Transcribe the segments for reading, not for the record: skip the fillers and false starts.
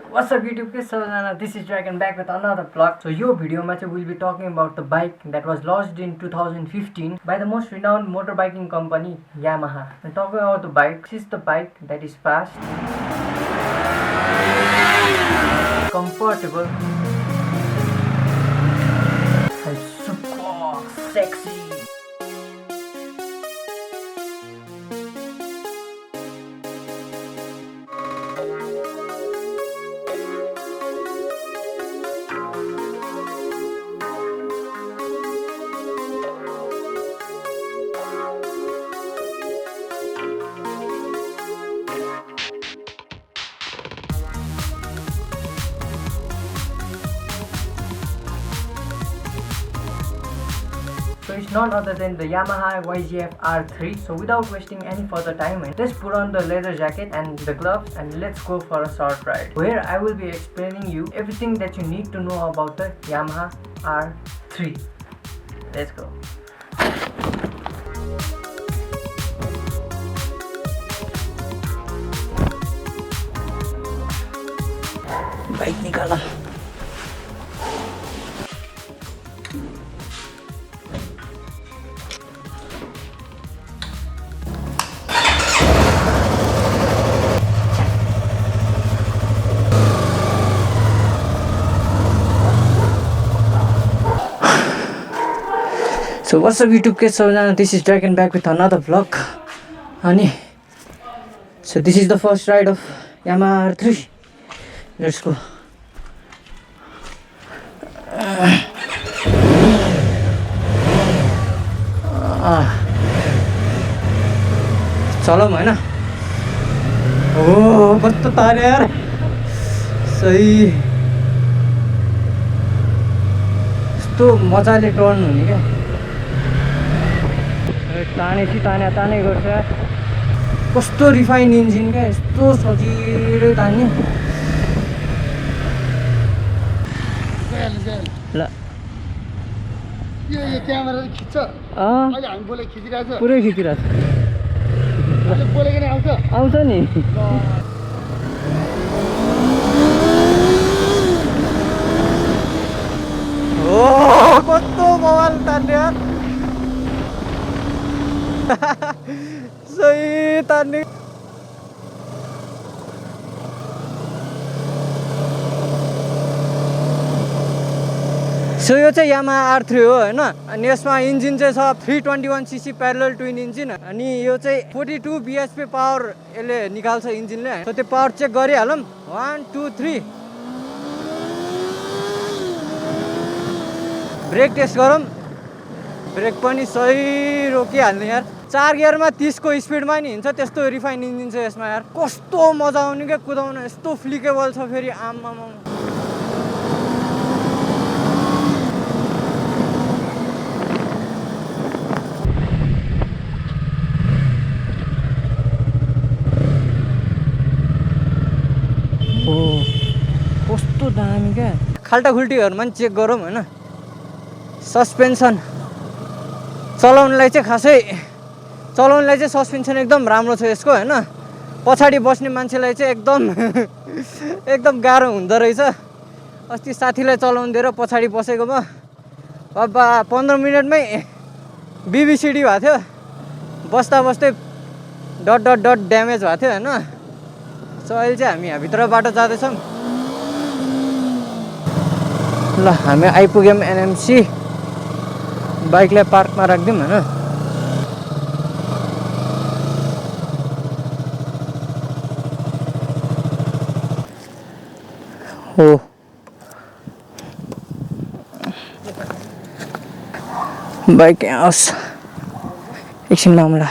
What's up YouTube? This is Dragon back with another vlog. So your video we'll be talking about the bike that was launched in 2015 by the most renowned motorbiking company Yamaha. And talking about the bike, this is the bike that is fast, comfortable and super sexy. So it's none other than the Yamaha R3. So without wasting any further time, let's put on the leather jacket and the gloves and let's go for a short ride, where I will be explaining you everything that you need to know about the Yamaha R3. Let's go. Bike nikala. So what's up YouTube kids? So this is Dragon back with another vlog. So this is the first ride of Yamaha R3. Let's go. चलो हैन ओ कस्तो तारे यार सही यस्तो मजाले turn हुने क्या ताने गर्छ कस्तो रिफाइन इन्जिन क्या यस्तो सजिलै तान्ने ल यो क्यामेरा खिच्छ अहिले हामी बोले खिचिरहेछ पुरै खिचिरहेछ अहिले बोलेको नि आउँछ नि ओ कस्तो मोबाइल तान्ने यार सही तान्ने सो यो चाहिँ Yamaha R3 हो हैन अनि यसमा इन्जिन चाहिँ छ 321cc प्यारलल ट्विन इन्जिन अनि यो चाहिँ 42 bhp पावर यसले निकाल्छ इन्जिनले सो त्यो पावर चेक गरिहालौँ 1 2 3 ब्रेक टेस्ट गरौँ ब्रेक पनि सही रोकिहाल्ने यार 4 गियरमा 30 को स्पिडमा नि हिँड्छ त्यस्तो रिफाइन इन्जिन छ यसमा यार कस्तो मजा आउने के कुदाउन यस्तो फ्लिकेबल छ फेरि आम्मामा कस्तो दामी क्या खाल्टाखुल्टीहरुमा पनि चेक गरौँ हैन सस्पेन्सन चलाउनलाई चाहिँ सस्पेन्सन एकदम राम्रो छ यसको हैन पछाडी बस्ने मान्छेलाई चाहिँ एकदम गाह्रो हुँदो रहेछ अस्ति साथीलाई चलाउन दिएर पछाडी बसेकोमा बाबा 15 मिनेटमै बीबीसीडी भएको थियो बस्दा बस्दै डट ड्यामेज भएको थियो हैन सो अहिले चाहिँ हामी यहाँभित्र बाटो जाँदैछौँ ल हामी आइपुग्यौँ एनएमसी बाइकलाई पार्कमा राख्दिउँ हैन हो बाइक यहाँ होस् एकछिन मामला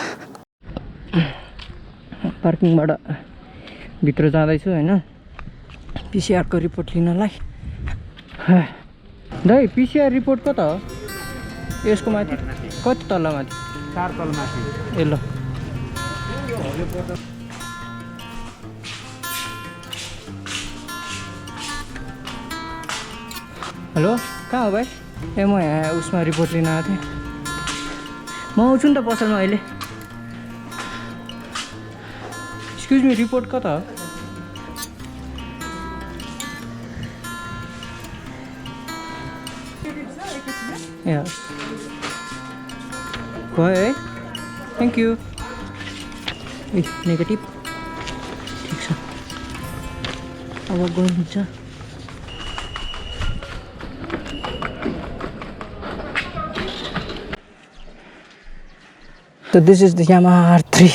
पार्किङबाट भित्र जाँदैछु हैन पीसीआरको रिपोर्ट लिनलाई दाइ पीसीआर रिपोर्ट कता हो यसको माथि कति तल माथि 4 तल माथि ए ल हेलो कहाँ हो भाइ ए म यहाँ उसमा रिपोर्ट लिन आएको थिएँ म आउँछु नि त पसलमा अहिले एक्सक्युज मी रिपोर्ट कता हो गयो है थ्याङ्क यू ए नेगेटिभ ठिक छ अब गर्नुहुन्छ So this is the Yamaha R3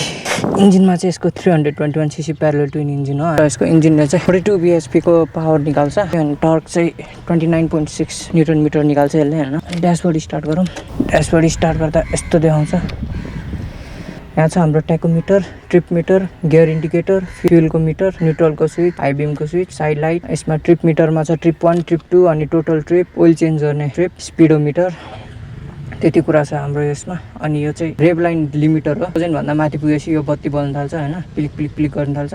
इन्जिनमा चाहिँ यसको 321cc प्यारलल ट्विन इन्जिन हो र यसको इन्जिनले चाहिँ 42 bhp को पावर निकाल्छ अनि टर्क चाहिँ 29.6 न्युटन मिटर निकाल्छ यसले हैन ड्यासबोर्ड स्टार्ट गरौँ ड्यासबोर्ड स्टार्ट गर्दा यस्तो देखाउँछ यहाँ छ हाम्रो tachometer trip meter gear indicator फ्युलको मिटर न्युट्रलको स्विच हाई बीमको स्विच साइड लाइट यसमा ट्रिप मिटरमा छ ट्रिप 1 ट्रिप 2 अनि टोटल ट्रिप ओइल चेन्ज गर्ने ट्रिप स्पिडोमिटर त्यति कुरा छ हाम्रो यसमा अनि यो चाहिँ रेभ लाइन लिमिटर हो 1000 भन्दा माथि पुगेपछि यो बत्ती बल्न थाल्छ हैन क्लिक क्लिक क्लिक गर्न थाल्छ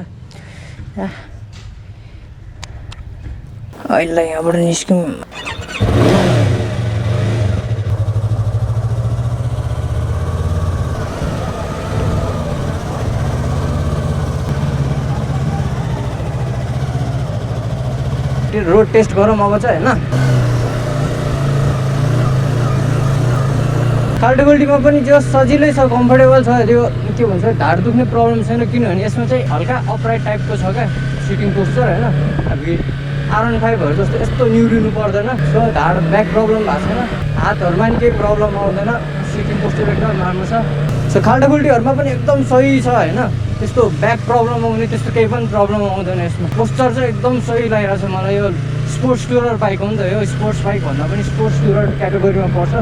अहिले यहाँबाट निस्क्यौँ रोड टेस्ट गरौँ अब चाहिँ हैन खाल्टोगुल्टीमा पनि जो सजिलै छ कम्फर्टेबल छ त्यो के भन्छ ढाड दुख्ने प्रब्लम छैन किनभने यसमा चाहिँ हल्का अपराइट टाइपको छ क्या सिटिङ पोस्चर हैन अब R15हरू जस्तो यस्तो निउरिनु पर्दैन सो ढाड ब्याक प्रब्लम भएको छैन हातहरूमा नि केही प्रब्लम आउँदैन सिटिङ पोस्चर एकदम राम्रो छ सो खाल्टोगुल्टीहरूमा पनि एकदम सही छ हैन त्यस्तो ब्याक प्रब्लम आउने त्यस्तो केही पनि प्रब्लम आउँदैन यसमा पोस्चर चाहिँ एकदम सही लागिरहेको छ मलाई यो स्पोर्ट्स टुरर बाइक हो नि त यो स्पोर्ट्स बाइक भन्दा पनि स्पोर्ट्स टुरर क्याटेगोरीमा पर्छ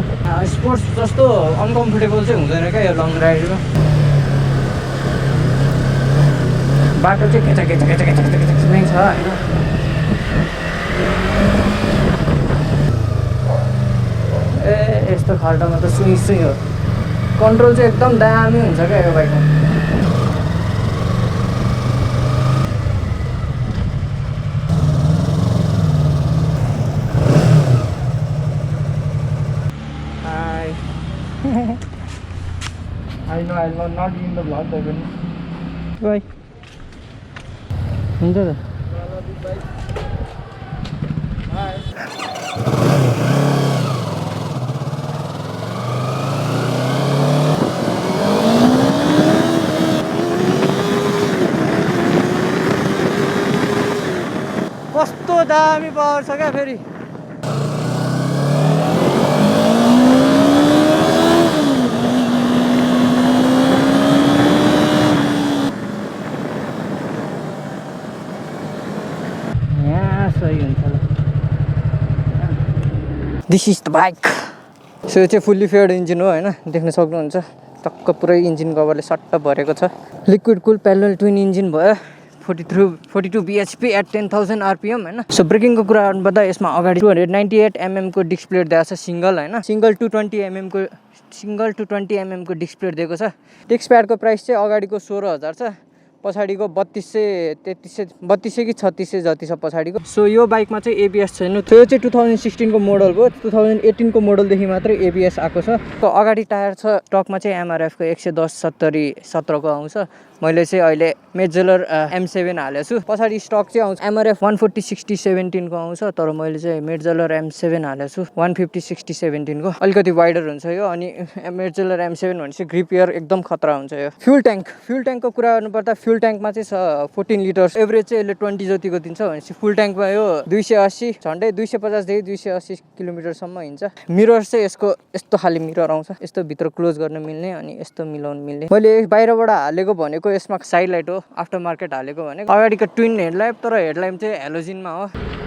स्पोर्ट्स जस्तो अनकम्फर्टेबल चाहिँ हुँदैन क्या यो लङ राइडमा बाटो चाहिँ खेचा खेचा खेचा खेचा खेचा खेचा नै छ हैन ए यस्तो खाल्टोमा त सुइसै हो कन्ट्रोल चाहिँ एकदम दामी हुन्छ क्या यो बाइकमा I know, not in the vlog even. Bye. हुन्छ त कस्तो दामी पावर छ क्या फेरि this is the bike so यो चाहिँ फुल्ली फेयर्ड इन्जिन हो हैन देख्न सक्नुहुन्छ टक्क पुरै इन्जिन कभरले सट्ट भरेको छ लिक्विड कुल प्यारलल ट्विन इन्जिन भयो 42 bhp एट 10,000 rpm हैन सो ब्रेकिङको कुरा गर्नुपर्दा यसमा अगाडि 298 mm को डिस्क प्लेट दिएको छ सिंगल हैन सिंगल 220 mm को डिस्क प्लेट दिएको छ डिस्क प्याडको प्राइस चाहिँ अगाडिको 16,000 छ पछाडिको 3200 कि 3600 जति छ पछाडिको सो यो बाइकमा चाहिँ एबीएस छैन त्यो चाहिँ 2016 को मोडल हो 2018 को मोडलदेखि मात्रै एबीएस आएको छ अगाडि टायर छ स्टकमा चाहिँ एमआरएफ को 110/70/17 को आउँछ मैले चाहिँ अहिले मेजेलर M7 हालेको छु पछाडि स्टक चाहिँ आउँछ एमआरएफ 140/60/17 को आउँछ तर मैले चाहिँ मेजेलर M7 हालेको छु 150/60/17 को अलिकति वाइडर हुन्छ यो अनि मेजेलर M7 भनेपछि ग्रिप एयर एकदम खतरा हुन्छ यो फ्युल ट्याङ्कको कुरा गर्नुपर्दा फ्युल ट्याङ्कमा चाहिँ छ 14 लिटर्स एभरेज चाहिँ यसले 20 जतिको दिन्छ भनेपछि फुल ट्याङ्कमा यो 280 झन्डै 250 देखि 280 किलोमिटरसम्म हिँड्छ मिरर चाहिँ यसको यस्तो खाली मिरर आउँछ यस्तो भित्र क्लोज गर्न मिल्ने अनि यस्तो मिलाउन मिल्ने मैले बाहिरबाट हालेको भनेको यसमा साइड लाइट हो आफ्टर मार्केट हालेको भनेको अगाडिको ट्विन हेडलाइट तर हेडलाइट चाहिँ हेलोजिनमा हो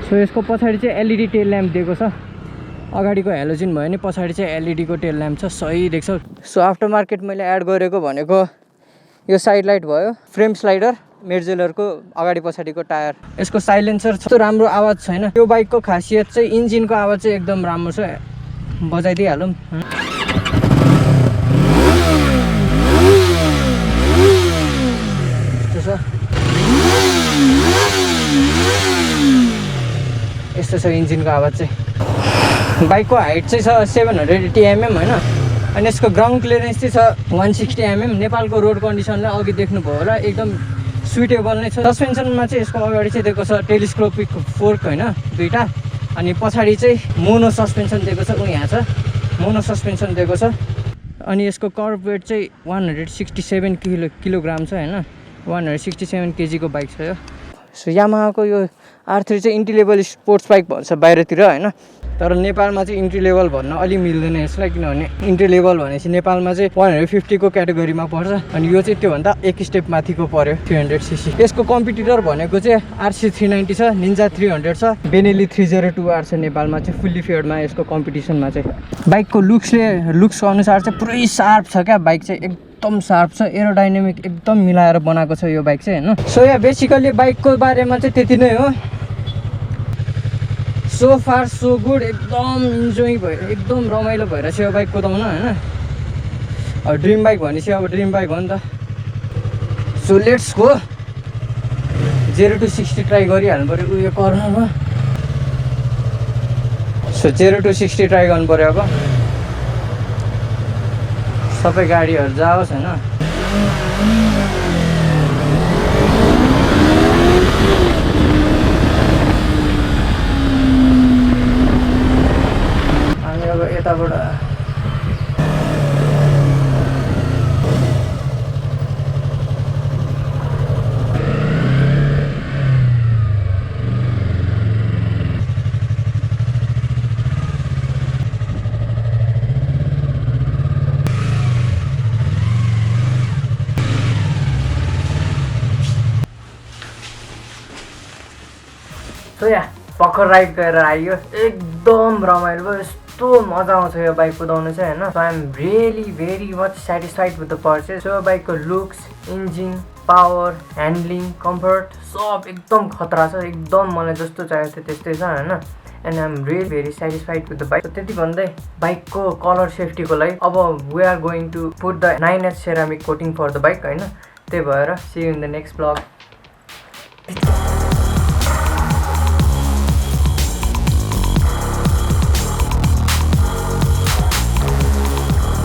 सो यसको पछाडि चाहिँ एलइडी टेल ल्याम्प दिएको छ अगाडिको हेलोजिन भयो नि पछाडि चाहिँ एलइडी को टेल ल्याम्प छ सही देख्छ सो आफ्टर मार्केट मैले एड गरेको भनेको यो साइड लाइट भयो फ्रेम स्लाइडर मेजेलरको अगाडि पछाडिको टायर यसको साइलेन्सर त्यस्तो राम्रो आवाज छैन यो बाइकको खासियत चाहिँ इन्जिनको आवाज चाहिँ एकदम राम्रो छ बजाइदिइहालौँ यस्तो छ इन्जिनको आवाज चाहिँ बाइकको हाइट चाहिँ छ 780 mm हैन अनि यसको ग्राउन्ड क्लियरेन्स चाहिँ छ 160 mm नेपालको रोड कन्डिसनलाई अघि देख्नुभयो होला एकदम सुइटेबल नै छ। सस्पेन्सनमा चाहिँ यसको अगाडि चाहिँ दिएको छ टेलिस्कोपिक फोर्क होइन दुईटा, अनि पछाडि चाहिँ मोनो सस्पेन्सन दिएको छ। यहाँ छ मोनो सस्पेन्सन दिएको छ। अनि यसको कर्ब वेट चाहिँ 167 किलोग्राम छ होइन, 167 केजीको बाइक छ यो। सो यामाहाको यो R3 चाहिँ इन्ट्री लेभल स्पोर्ट्स बाइक भन्छ बाहिरतिर होइन, तर नेपालमा चाहिँ इन्ट्री लेभल भन्न अलि मिल्दैन यसलाई, किनभने इन्ट्री लेभल भनेपछि नेपालमा चाहिँ 150 को क्याटेगोरीमा पर्छ, अनि यो चाहिँ त्योभन्दा एक स्टेप माथिको पर्यो 300cc। यसको कम्पिटिटर भनेको चाहिँ RC 390 छ, निन्जा 300 छ, बेनेली 302R छ नेपालमा चाहिँ फुल्ली फेयर्डमा यसको कम्पिटिसनमा चाहिँ। बाइकको लुक्सको अनुसार चाहिँ पुरै सार्प छ क्या, बाइक चाहिँ एकदम सार्प छ, एरोडाइनामिक एकदम मिलाएर बनाएको छ यो बाइक चाहिँ होइन। सो या बेसिकली बाइकको बारेमा चाहिँ त्यति नै हो। सो फार सो गुड, एकदम इन्जोय भयो, एकदम रमाइलो भइरहेछ यो बाइक कुदाउन होइन। अब ड्रिम बाइक भनेपछि अब ड्रिम बाइक हो नि त। So let's go, 0 to 60 try गरिहाल्नु पऱ्यो उयो कर्नरमा। सो 0 to 60 ट्राई गर्नु पऱ्यो अब, सबै गाडीहरू जाओस् होइन। हामी अब यताबाट सो या भर्खर राइड गरेर आइयो, एकदम रमाइलो भयो, यस्तो मजा आउँछ यो बाइक कुदाउनु चाहिँ होइन। So I am really very much satisfied with the purchase. So बाइकको looks, engine, power, handling, comfort सब एकदम खतरा छ, एकदम मलाई जस्तो चाहिएको थियो त्यस्तै छ होइन। And I am really very satisfied with the bike. त्यति भन्दै बाइकको कलर सेफ्टीको लागि अब we are going to put the 9H ceramic coating for the bike होइन। त्यही भएर see you in the next blog.